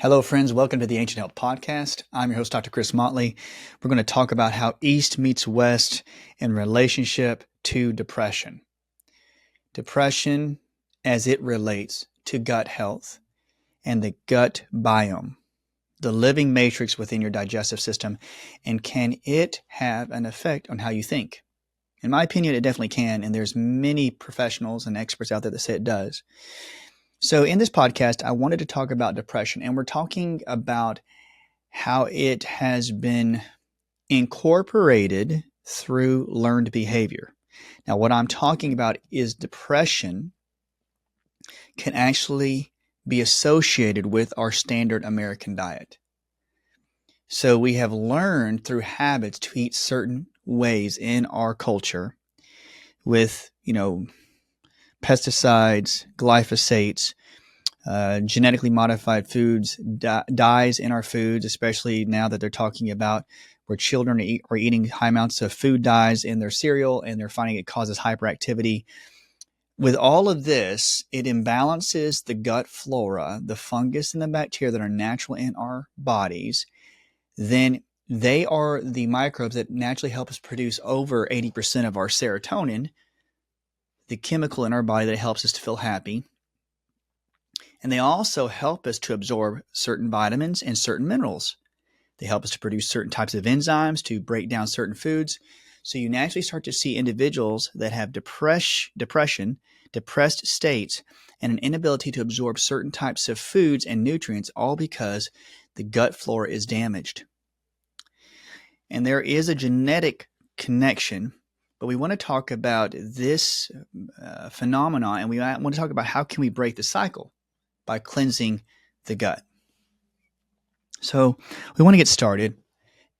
Hello, friends. Welcome to the Ancient Health Podcast. I'm your host, Dr. Chris Motley. We're going to talk about how East meets West in relationship to depression. Depression as it relates to gut health and the gut biome, the living matrix within your digestive system, and can it have an effect on how you think? In my opinion, it definitely can, and there's many professionals and experts out there that say it does. So in this podcast, I wanted to talk about depression, and we're talking about how it has been incorporated through learned behavior. Now, what I'm talking about is depression can actually be associated with our standard American diet. So we have learned through habits to eat certain ways in our culture with, pesticides, glyphosates, genetically modified foods, dyes in our foods, especially now that they're talking about where children are eating high amounts of food dyes in their cereal and they're finding it causes hyperactivity. With all of this, it imbalances the gut flora, the fungus and the bacteria that are natural in our bodies. Then they are the microbes that naturally help us produce over 80% of our serotonin, the chemical in our body that helps us to feel happy. And they also help us to absorb certain vitamins and certain minerals. They help us to produce certain types of enzymes to break down certain foods. So you naturally start to see individuals that have depression, depressed states, and an inability to absorb certain types of foods and nutrients, all because the gut flora is damaged. And there is a genetic connection, but we want to talk about this phenomenon, and we want to talk about how can we break the cycle by cleansing the gut. So we want to get started,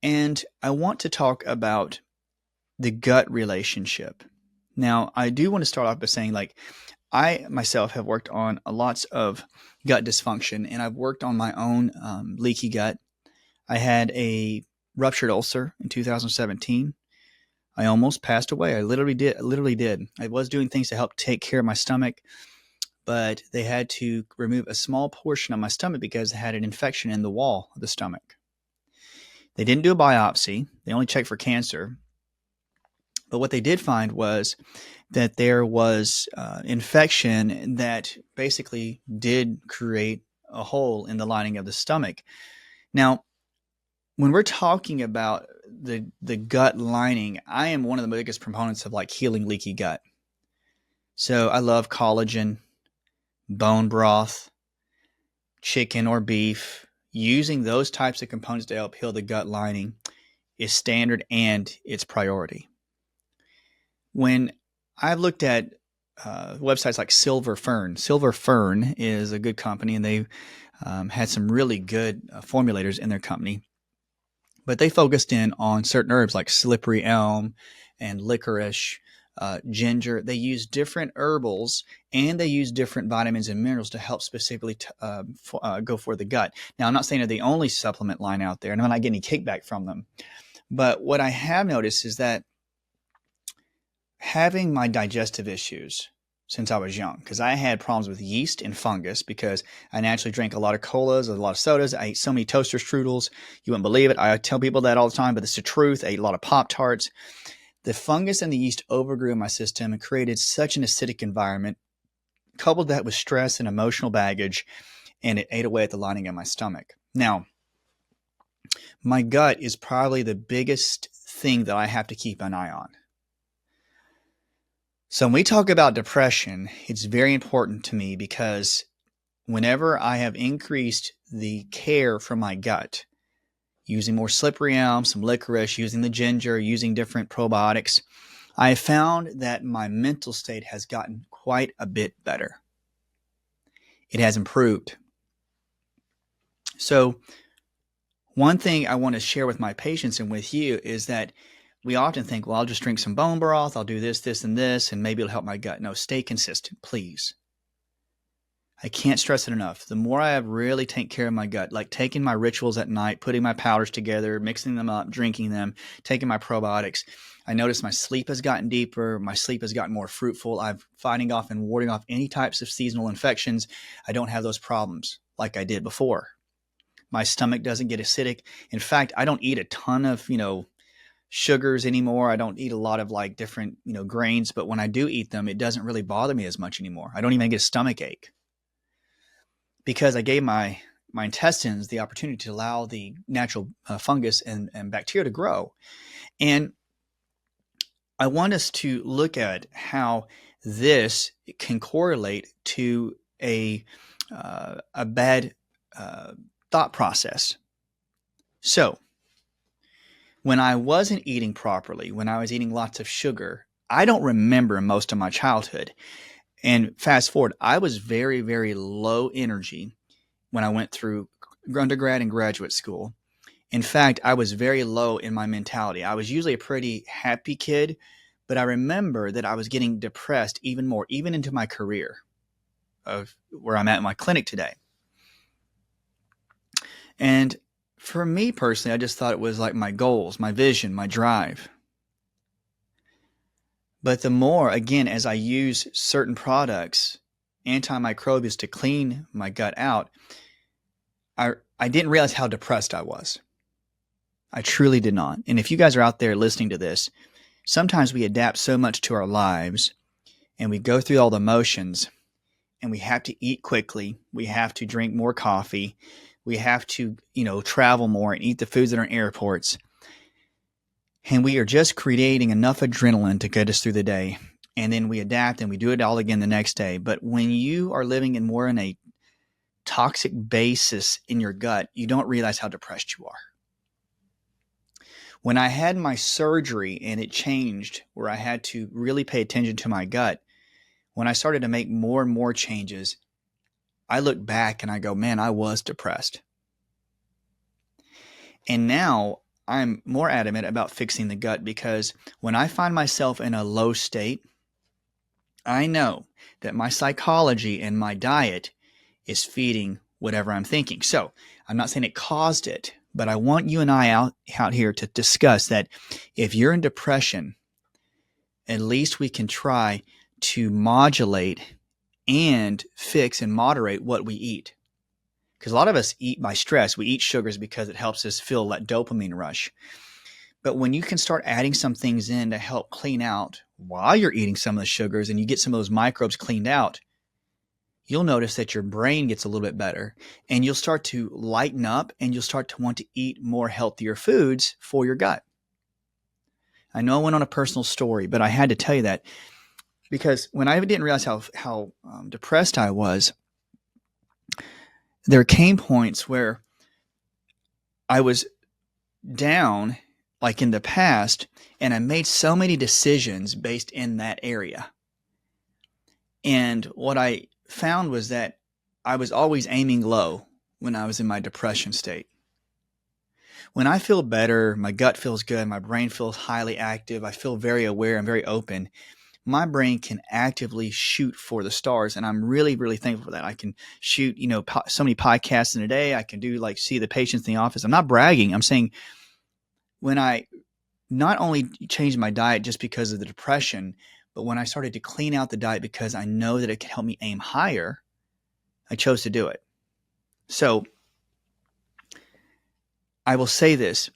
and I want to talk about the gut relationship. Now, I do want to start off by saying, I myself have worked on lots of gut dysfunction, and I've worked on my own leaky gut. I had a ruptured ulcer in 2017. I almost passed away. I literally did. I was doing things to help take care of my stomach, but they had to remove a small portion of my stomach because I had an infection in the wall of the stomach. They didn't do a biopsy. They only checked for cancer. But what they did find was that there was infection that basically did create a hole in the lining of the stomach. Now, when we're talking about the gut lining, I am one of the biggest proponents of healing leaky gut. So I love collagen, bone broth, chicken or beef. Using those types of components to help heal the gut lining is standard and it's priority. When I've looked at websites like Silver Fern is a good company, and they've had some really good formulators in their company. But they focused in on certain herbs like slippery elm and licorice, ginger. They use different herbals and they use different vitamins and minerals to help specifically go for the gut. Now, I'm not saying they're the only supplement line out there, and I'm not getting any kickback from them. But what I have noticed is that having my digestive issues since I was young, because I had problems with yeast and fungus because I naturally drank a lot of colas, a lot of sodas. I ate so many toaster strudels. You wouldn't believe it. I tell people that all the time, but it's the truth. I ate a lot of Pop-Tarts. The fungus and the yeast overgrew in my system and created such an acidic environment, coupled that with stress and emotional baggage, and it ate away at the lining of my stomach. Now, my gut is probably the biggest thing that I have to keep an eye on. So when we talk about depression, it's very important to me because whenever I have increased the care for my gut, using more slippery elm, some licorice, using the ginger, using different probiotics, I have found that my mental state has gotten quite a bit better. It has improved. So one thing I want to share with my patients and with you is that we often think, well, I'll just drink some bone broth, I'll do this, this, and this, and maybe it'll help my gut. No, stay consistent, please. I can't stress it enough. The more I have really taken care of my gut, like taking my rituals at night, putting my powders together, mixing them up, drinking them, taking my probiotics, I notice my sleep has gotten deeper. My sleep has gotten more fruitful. I'm fighting off and warding off any types of seasonal infections. I don't have those problems like I did before. My stomach doesn't get acidic. In fact, I don't eat a ton of, sugars anymore. I don't eat a lot of like different, grains, but when I do eat them, it doesn't really bother me as much anymore. I don't even get a stomach ache because I gave my intestines the opportunity to allow the natural fungus and bacteria to grow. And I want us to look at how this can correlate to a bad thought process. So, when I wasn't eating properly, when I was eating lots of sugar, I don't remember most of my childhood. And fast forward, I was very, very low energy when I went through undergrad and graduate school. In fact, I was very low in my mentality. I was usually a pretty happy kid, but I remember that I was getting depressed even more, even into my career of where I'm at in my clinic today. And for me personally, I just thought it was like my goals, my vision, my drive. But the more, again, as I use certain products, antimicrobials to clean my gut out, I didn't realize how depressed I was. I truly did not. And if you guys are out there listening to this, sometimes we adapt so much to our lives and we go through all the motions and we have to eat quickly. We have to drink more coffee. We have to, travel more and eat the foods that are in airports. And we are just creating enough adrenaline to get us through the day. And then we adapt and we do it all again the next day. But when you are living in a toxic basis in your gut, you don't realize how depressed you are. When I had my surgery and it changed where I had to really pay attention to my gut, when I started to make more and more changes, I look back and I go, man, I was depressed. And now I'm more adamant about fixing the gut because when I find myself in a low state, I know that my psychology and my diet is feeding whatever I'm thinking. So I'm not saying it caused it, but I want you and I out here to discuss that if you're in depression, at least we can try to modulate and fix and moderate what we eat. Because a lot of us eat by stress. We eat sugars because it helps us feel that dopamine rush. But when you can start adding some things in to help clean out while you're eating some of the sugars and you get some of those microbes cleaned out, you'll notice that your brain gets a little bit better and you'll start to lighten up and you'll start to want to eat more healthier foods for your gut. I know I went on a personal story, but I had to tell you that because when I didn't realize how depressed I was, there came points where I was down like in the past and I made so many decisions based in that area. And what I found was that I was always aiming low when I was in my depression state. When I feel better, my gut feels good, my brain feels highly active, I feel very aware and very open, my brain can actively shoot for the stars. And I'm really, really thankful for that. I can shoot, so many podcasts in a day. I can do see the patients in the office. I'm not bragging. I'm saying when I not only changed my diet just because of the depression, but when I started to clean out the diet because I know that it can help me aim higher, I chose to do it. So I will say this,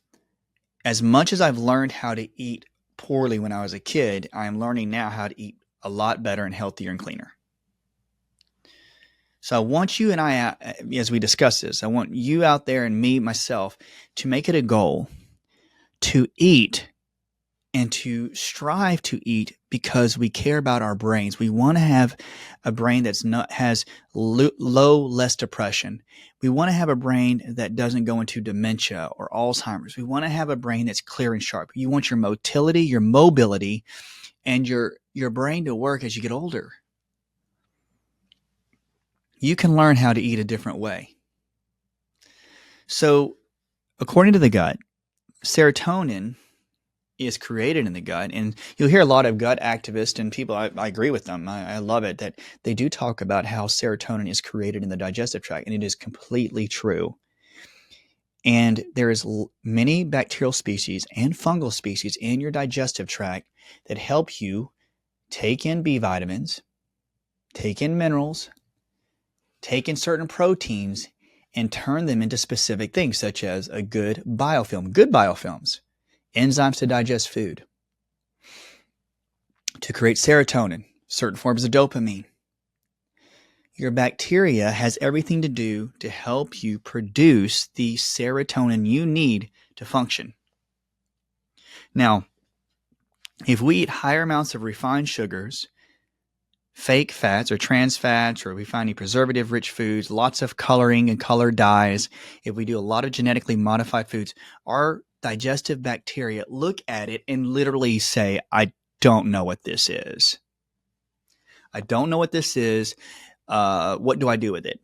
as much as I've learned how to eat poorly when I was a kid, I am learning now how to eat a lot better and healthier and cleaner. So I want you and I, as we discuss this, I want you out there and me, myself, to make it a goal to eat and to strive to eat because we care about our brains. We want to have a brain that's has less depression. We want to have a brain that doesn't go into dementia or Alzheimer's. We want to have a brain that's clear and sharp. You want your mobility, and your brain to work as you get older. You can learn how to eat a different way. So, according to the gut, serotonin is created in the gut. And you'll hear a lot of gut activists and people, I agree with them. I love it that they do talk about how serotonin is created in the digestive tract, and it is completely true. And there is many bacterial species and fungal species in your digestive tract that help you take in B vitamins, take in minerals, take in certain proteins, and turn them into specific things, such as a good biofilm, good biofilms, enzymes to digest food, to create serotonin, certain forms of dopamine. Your bacteria has everything to do to help you produce the serotonin you need to function. Now, if we eat higher amounts of refined sugars, fake fats or trans fats, or we find any preservative-rich foods, lots of coloring and color dyes, if we do a lot of genetically modified foods, our digestive bacteria look at it and literally say, I don't know what this is. I don't know what this is. What do I do with it?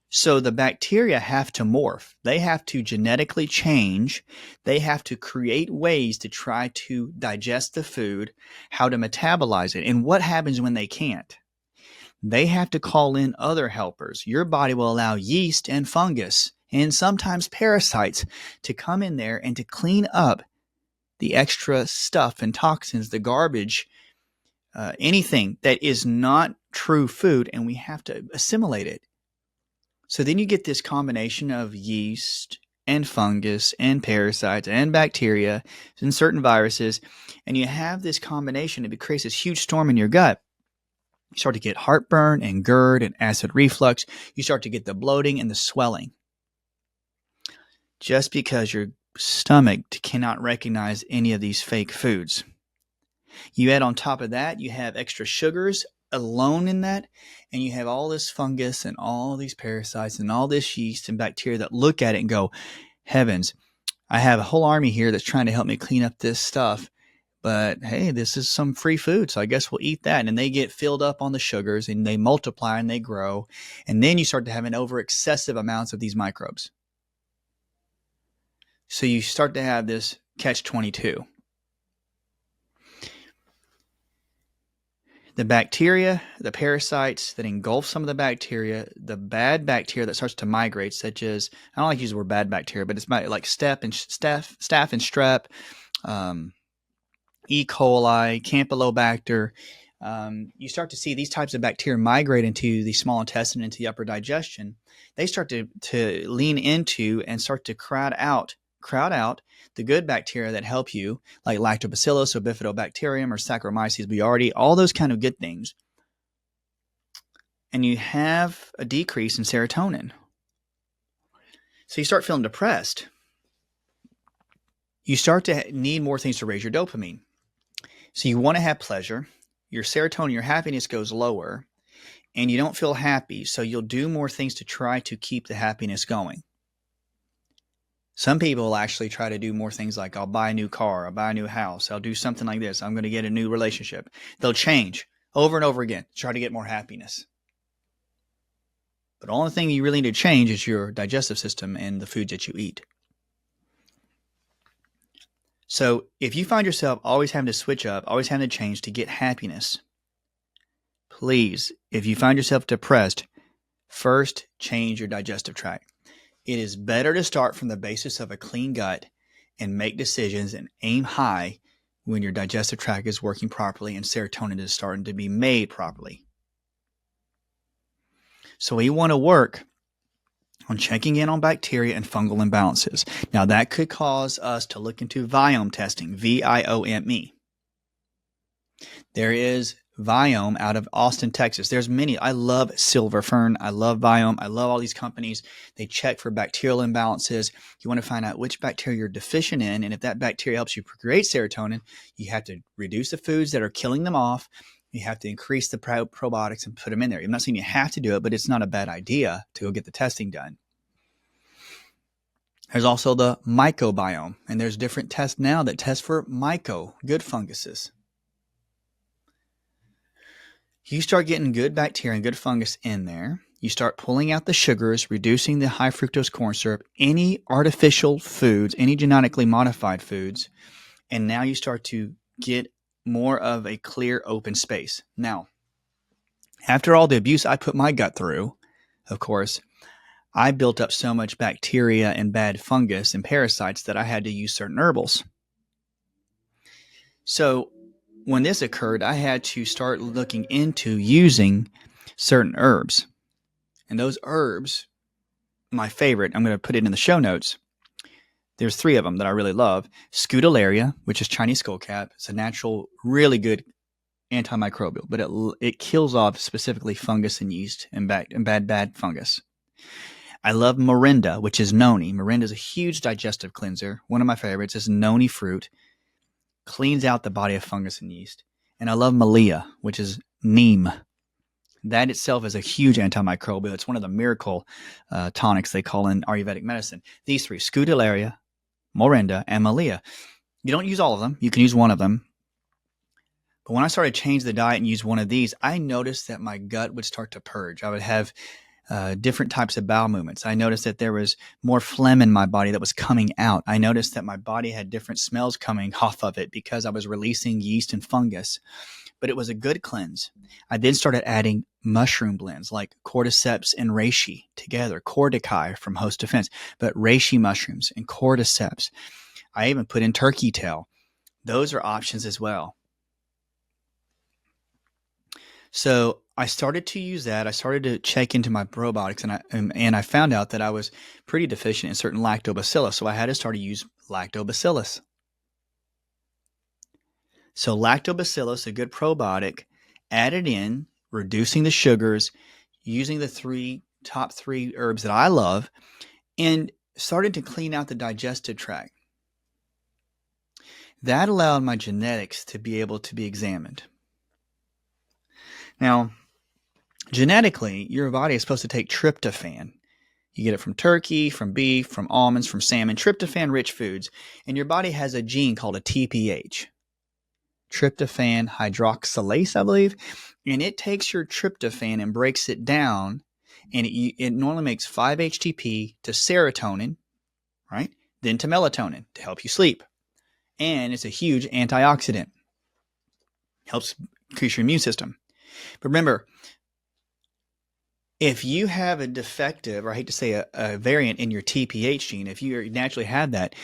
So the bacteria have to morph. They have to genetically change. They have to create ways to try to digest the food, how to metabolize it. And what happens when they can't? They have to call in other helpers. Your body will allow yeast and fungus and sometimes parasites to come in there and to clean up the extra stuff and toxins, the garbage, anything that is not true food, and we have to assimilate it. So then you get this combination of yeast and fungus and parasites and bacteria and certain viruses, and you have this combination. It creates this huge storm in your gut. You start to get heartburn and GERD and acid reflux. You start to get the bloating and the swelling. Just because your stomach cannot recognize any of these fake foods. You add on top of that, you have extra sugars alone in that, and you have all this fungus and all these parasites and all this yeast and bacteria that look at it and go, heavens, I have a whole army here that's trying to help me clean up this stuff, but hey, this is some free food, so I guess we'll eat that. And they get filled up on the sugars and they multiply and they grow, and then you start to have an over excessive amounts of these microbes. So you start to have this catch-22. The bacteria, the parasites that engulf some of the bacteria, the bad bacteria that starts to migrate, such as, I don't like to use the word bad bacteria, but it's like staph and strep, E. coli, Campylobacter. You start to see these types of bacteria migrate into the small intestine, into the upper digestion. They start to lean into and start to crowd out the good bacteria that help you, like lactobacillus or bifidobacterium or Saccharomyces boulardii, all those kind of good things. And you have a decrease in serotonin. So you start feeling depressed. You start to need more things to raise your dopamine. So you want to have pleasure. Your serotonin, your happiness goes lower, and you don't feel happy. So you'll do more things to try to keep the happiness going. Some people will actually try to do more things like, I'll buy a new car, I'll buy a new house, I'll do something like this, I'm going to get a new relationship. They'll change over and over again to try to get more happiness. But the only thing you really need to change is your digestive system and the foods that you eat. So if you find yourself always having to switch up, always having to change to get happiness, please, if you find yourself depressed, first change your digestive tract. It is better to start from the basis of a clean gut and make decisions and aim high when your digestive tract is working properly and serotonin is starting to be made properly. So we want to work on checking in on bacteria and fungal imbalances. Now that could cause us to look into Viome testing, V-I-O-M-E. There is Viome out of Austin, Texas. There's many. I love Silverfern. I love Viome. I love all these companies. They check for bacterial imbalances. You want to find out which bacteria you're deficient in, and if that bacteria helps you create serotonin, you have to reduce the foods that are killing them off. You have to increase the probiotics and put them in there. I'm not saying you have to do it, but it's not a bad idea to go get the testing done. There's also the mycobiome, and there's different tests now that test for good funguses. You start getting good bacteria and good fungus in there. You start pulling out the sugars, reducing the high fructose corn syrup, any artificial foods, any genetically modified foods, and now you start to get more of a clear, open space. Now, after all the abuse I put my gut through, of course, I built up so much bacteria and bad fungus and parasites that I had to use certain herbals. So when this occurred, I had to start looking into using certain herbs. And those herbs my favorite, I'm going to put it in the show notes. There's 3 of them that I really love. Scutellaria, which is Chinese skullcap. It's a natural, really good antimicrobial, but it kills off specifically fungus and yeast and bad fungus. I love morinda, which is noni. Morinda is a huge digestive cleanser. One of my favorites is noni fruit. Cleans out the body of fungus and yeast. And I love malea, which is neem. That itself is a huge antimicrobial. It's one of the miracle tonics they call in Ayurvedic medicine. These 3, Scutellaria, morinda, and malea. You don't use all of them. You can use one of them. But when I started to change the diet and use one of these, I noticed that my gut would start to purge. I would have different types of bowel movements. I noticed that there was more phlegm in my body that was coming out. I noticed that my body had different smells coming off of it because I was releasing yeast and fungus. But it was a good cleanse. I then started adding mushroom blends like cordyceps and reishi together, cordyceps from Host Defense, but reishi mushrooms and cordyceps. I even put in turkey tail. Those are options as well. So I started to use that. I started to check into my probiotics, and I found out that I was pretty deficient in certain lactobacillus. So I had to start to use lactobacillus. So lactobacillus, a good probiotic, added in, reducing the sugars, using the top three herbs that I love, and started to clean out the digestive tract. That allowed my genetics to be able to be examined. Now, genetically, your body is supposed to take tryptophan. You get it from turkey, from beef, from almonds, from salmon, tryptophan-rich foods. And your body has a gene called a TPH, tryptophan hydroxylase, I believe. And it takes your tryptophan and breaks it down. And it normally makes 5-HTP to serotonin, right? Then to melatonin to help you sleep. And it's a huge antioxidant. Helps increase your immune system. But remember, if you have a defective, or I hate to say a variant in your TPH gene, if you naturally have that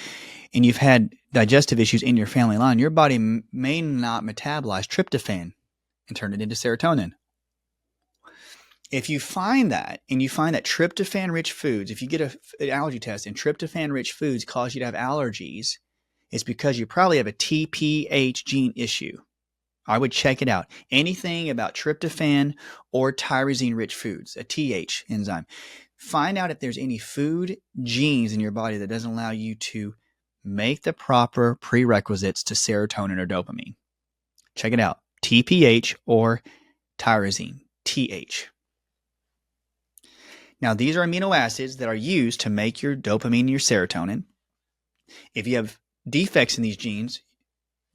and you've had digestive issues in your family line, your body may not metabolize tryptophan and turn it into serotonin. If you find that, and you find that tryptophan-rich foods, if you get an allergy test and tryptophan-rich foods cause you to have allergies, it's because you probably have a TPH gene issue. I would check it out. Anything about tryptophan or tyrosine-rich foods, a TH enzyme. Find out if there's any food genes in your body that doesn't allow you to make the proper prerequisites to serotonin or dopamine. Check it out. TPH or tyrosine, TH. Now, these are amino acids that are used to make your dopamine and your serotonin. If you have defects in these genes,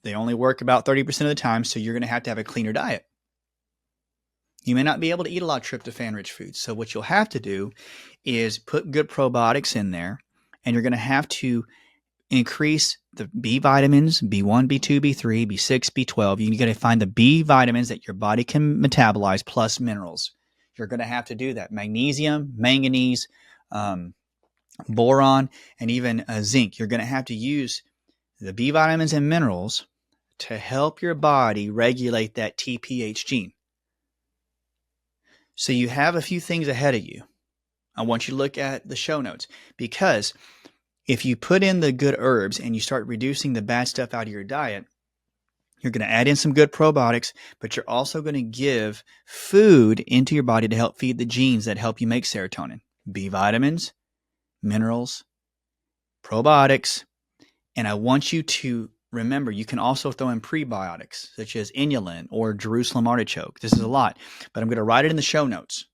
they only work about 30% of the time, so you're going to have a cleaner diet. You may not be able to eat a lot of tryptophan-rich foods, so what you'll have to do is put good probiotics in there, and you're going to have to increase the B vitamins, B1, B2, B3, B6, B12. You got to find the B vitamins that your body can metabolize plus minerals. You're going to have to do that. Magnesium, manganese, boron, and even zinc. You're going to have to use the B vitamins and minerals to help your body regulate that TPH gene. So you have a few things ahead of you. I want you to look at the show notes, because if you put in the good herbs and you start reducing the bad stuff out of your diet, you're going to add in some good probiotics, but you're also going to give food into your body to help feed the genes that help you make serotonin. B vitamins, minerals, probiotics. And I want you to remember, you can also throw in prebiotics, such as inulin or Jerusalem artichoke. This is a lot, but I'm going to write it in the show notes.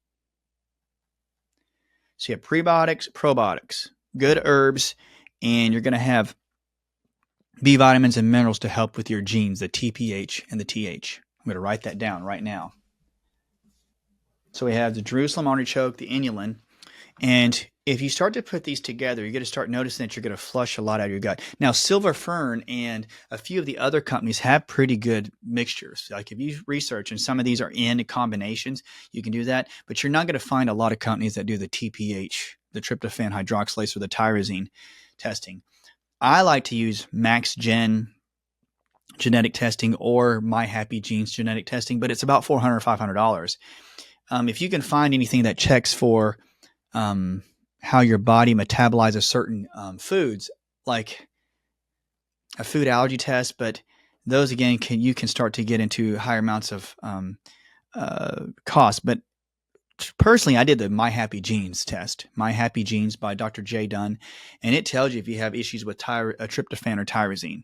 So you have prebiotics, probiotics, good herbs, and you're going to have B vitamins and minerals to help with your genes, the TPH and the TH. I'm going to write that down right now. So we have the Jerusalem artichoke, the inulin, and if you start to put these together, you're going to start noticing that you're going to flush a lot out of your gut. Now, Silver Fern and a few of the other companies have pretty good mixtures. Like if you research, and some of these are in combinations, you can do that. But you're not going to find a lot of companies that do the TPH, the tryptophan hydroxylase, or the tyrosine testing. I like to use MaxGen genetic testing or My Happy Genes genetic testing, but it's about $400 or $500. If you can find anything that checks for how your body metabolizes certain foods, like a food allergy test, but those again you can start to get into higher amounts of cost. But personally, I did the My Happy Genes test, My Happy Genes by Dr. J. Dunn, and it tells you if you have issues with tryptophan or tyrosine.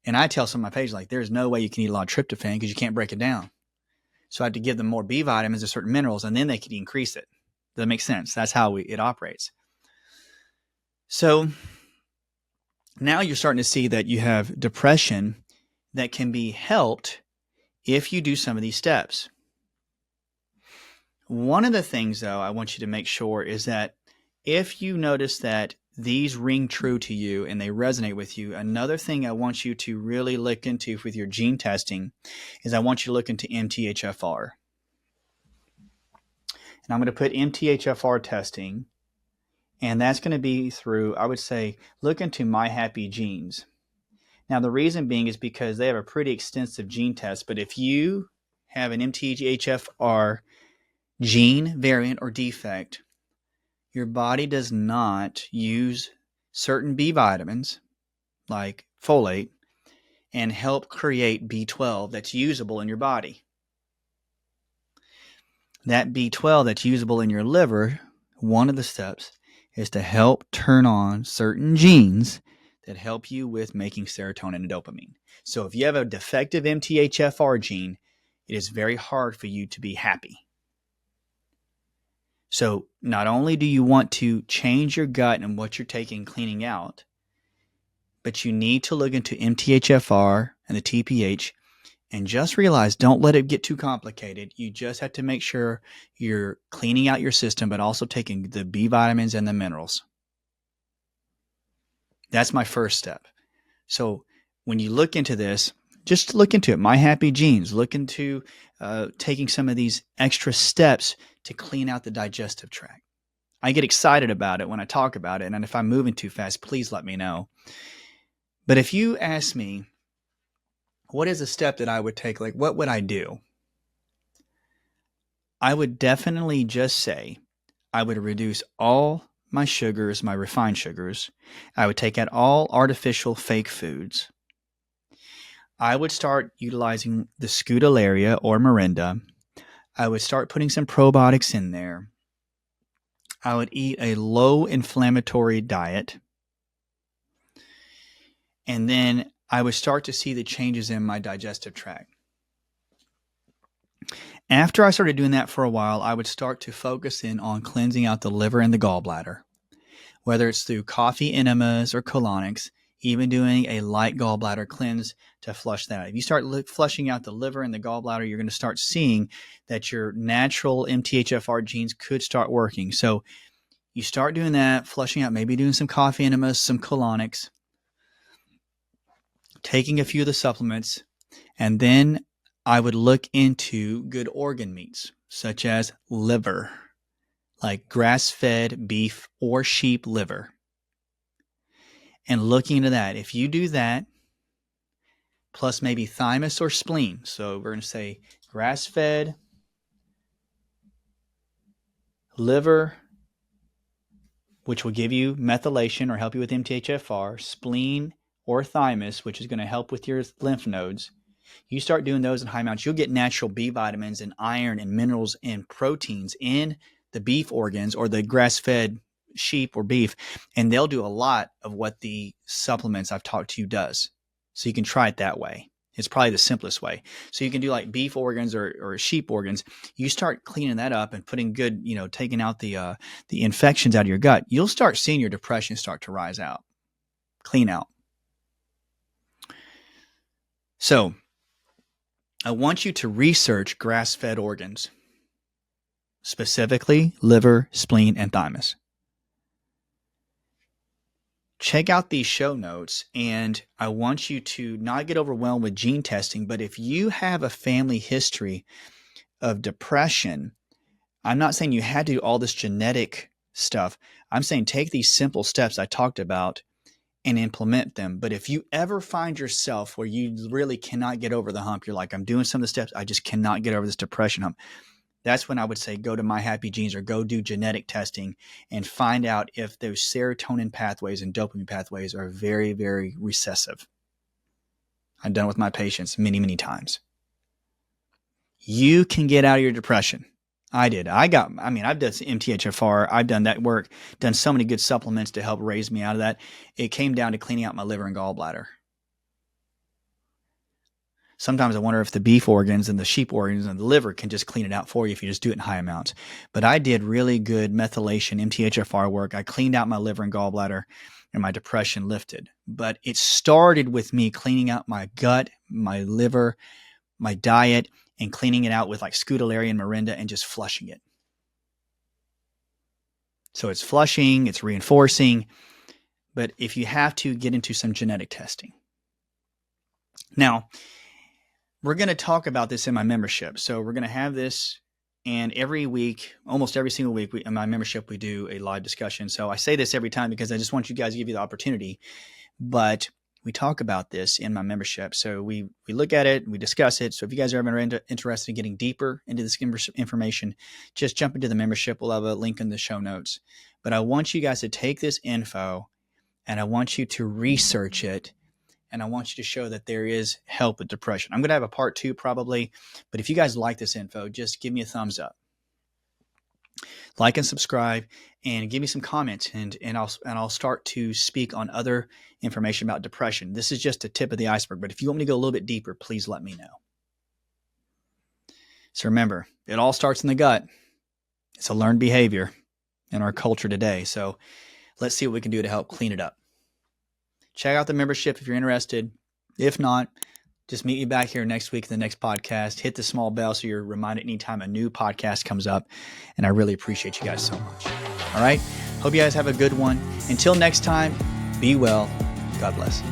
And I tell some of my patients, like, there's no way you can eat a lot of tryptophan because you can't break it down. So I had to give them more B vitamins or certain minerals, and then they could increase it. Does that make sense? That's how it operates. So now you're starting to see that you have depression that can be helped if you do some of these steps. One of the things, though, I want you to make sure is that if you notice that these ring true to you and they resonate with you, another thing I want you to really look into with your gene testing is I want you to look into MTHFR. And I'm going to put MTHFR testing, and that's going to be through, I would say, look into My Happy Genes. Now, the reason being is because they have a pretty extensive gene test, but if you have an MTHFR gene variant or defect, your body does not use certain B vitamins like folate and help create B12 that's usable in your body. That B12 that's usable in your liver, one of the steps is to help turn on certain genes that help you with making serotonin and dopamine. So if you have a defective MTHFR gene, it is very hard for you to be happy. So not only do you want to change your gut and what you're taking, cleaning out, but you need to look into MTHFR and the TPH and just realize, don't let it get too complicated. You just have to make sure you're cleaning out your system, but also taking the B vitamins and the minerals. That's my first step. So when you look into this, just look into it. My Happy Genes. Look into taking some of these extra steps to clean out the digestive tract. I get excited about it when I talk about it, and if I'm moving too fast, please let me know. But if you ask me, what is a step that I would take? Like, what would I do? I would definitely just say I would reduce all my sugars, my refined sugars. I would take out all artificial fake foods. I would start utilizing the Scutellaria or Morinda. I would start putting some probiotics in there. I would eat a low inflammatory diet. And then I would start to see the changes in my digestive tract. After I started doing that for a while, I would start to focus in on cleansing out the liver and the gallbladder, whether it's through coffee enemas or colonics, even doing a light gallbladder cleanse to flush that out. If you start flushing out the liver and the gallbladder, you're going to start seeing that your natural MTHFR genes could start working. So you start doing that, flushing out, maybe doing some coffee enemas, some colonics, taking a few of the supplements, and then I would look into good organ meats, such as liver, like grass-fed beef or sheep liver. And looking into that, if you do that, plus maybe thymus or spleen. So we're going to say grass-fed liver, which will give you methylation or help you with MTHFR, spleen or thymus, which is going to help with your lymph nodes. You start doing those in high amounts, you'll get natural B vitamins and iron and minerals and proteins in the beef organs or the grass-fed sheep or beef, and they'll do a lot of what the supplements I've talked to you does. So you can try it that way. It's probably the simplest way. So you can do like beef organs or sheep organs. You start cleaning that up and putting good, taking out the infections out of your gut. You'll start seeing your depression start to rise out, clean out. So I want you to research grass-fed organs, specifically liver, spleen, and thymus. Check out these show notes, and I want you to not get overwhelmed with gene testing, but if you have a family history of depression, I'm not saying you had to do all this genetic stuff. I'm saying take these simple steps I talked about and implement them. But if you ever find yourself where you really cannot get over the hump, you're like, I'm doing some of the steps, I just cannot get over this depression hump, that's when I would say go to My Happy Genes or go do genetic testing and find out if those serotonin pathways and dopamine pathways are very, very recessive. I've done it with my patients many, many times. You can get out of your depression. I did. I've done MTHFR. I've done that work, done so many good supplements to help raise me out of that. It came down to cleaning out my liver and gallbladder. Sometimes I wonder if the beef organs and the sheep organs and the liver can just clean it out for you if you just do it in high amounts. But I did really good methylation, MTHFR work. I cleaned out my liver and gallbladder, and my depression lifted. But it started with me cleaning out my gut, my liver, my diet, and cleaning it out with like Scutellaria and Morinda and just flushing it. So it's flushing, it's reinforcing, but if you have to, get into some genetic testing. Now, we're going to talk about this in my membership. So we're going to have this, and every week, almost every single week in my membership, we do a live discussion. So I say this every time because I just want you guys to give you the opportunity, but we talk about this in my membership. So we look at it, we discuss it. So if you guys are ever interested in getting deeper into this information, just jump into the membership. We'll have a link in the show notes. But I want you guys to take this info and I want you to research it. And I want you to show that there is help with depression. I'm going to have a part 2 probably, but if you guys like this info, just give me a thumbs up. Like and subscribe, and give me some comments, and I'll start to speak on other information about depression. This is just a tip of the iceberg, but if you want me to go a little bit deeper, please let me know. So remember, it all starts in the gut. It's a learned behavior in our culture today. So let's see what we can do to help clean it up. Check out the membership if you're interested. If not, just meet me back here next week in the next podcast. Hit the small bell so you're reminded anytime a new podcast comes up. And I really appreciate you guys so much. All right. Hope you guys have a good one. Until next time, be well. God bless.